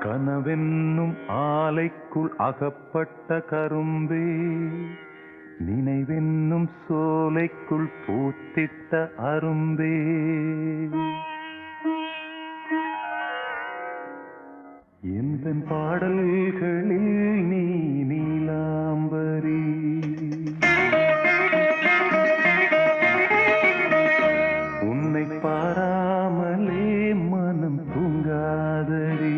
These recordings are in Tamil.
கனவென்னும் ஆலைக்குள் அகப்பட்ட கரும்பே, நினைவென்னும் சோலைக்குள் பூத்திட்ட அரும்பே, எந்தன் பாடல்களில் நீ நீலாம்பரி, உன்னை பாராமலே மனம் தூங்காதடி.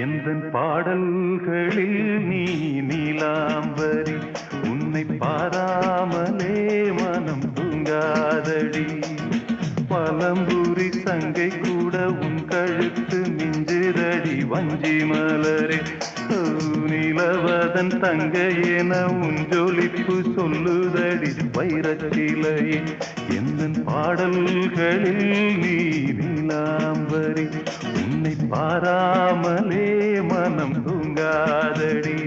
எந்தன் பாடல்களில் நீ நீலாம்பரி, உன்னை பாராமலே மனம் தூங்காதடி. பலம்புரி சங்கை கூட உன் கழுத்து மிஞ்சுதடி வஞ்சி மலரே, நிலவதன் தங்கை என உன் ஜொலிப்பு சொல்லுதடி வைரச்சிலையே. எந்தன் பாடல்களில் நீ நீலாம்பரி, உன்னை பாராமலே மனம் தூங்காதடி.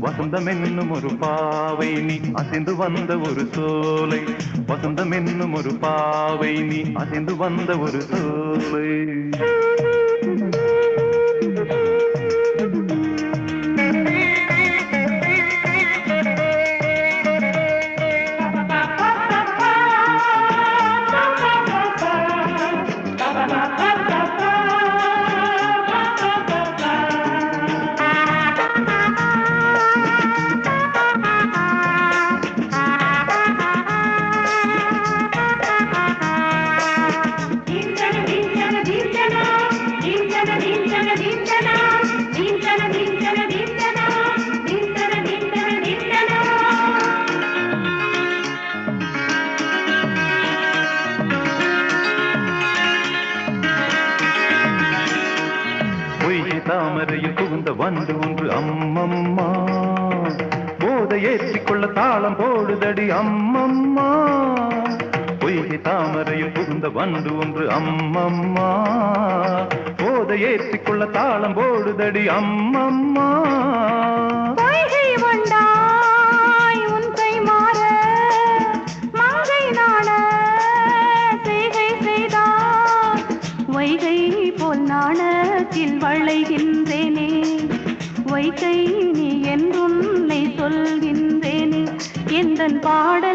வசந்தம் என்னும் ஒரு பாவை நீ அசைந்து வந்த ஒரு சோலை, வசந்தம் என்னும் ஒரு பாவை நீ அசைந்து வந்த ஒரு சோலை. தாமரையில் புகுந்த வந்து ஒன்று அம்மம்மா, போதை ஏற்றிக்கொள்ள தாளம் போடுதடி அம்மம்மா. பொய்கை தாமரையில் புகுந்த வந்து ஒன்று அம்மம்மா, போதை ஏற்றிக்கொள்ள தாளம் போடுதடி அம்மம்மா. பொய்கை வந்தாய் உன் கை மாற, மங்கை நாட செய்கை செய்தார், வைகை போல் நாணத்தில் வளைகின்றேனே, வைகை நீ என்றுன்னை சொல்கின்றேனே. எந்தன் பாட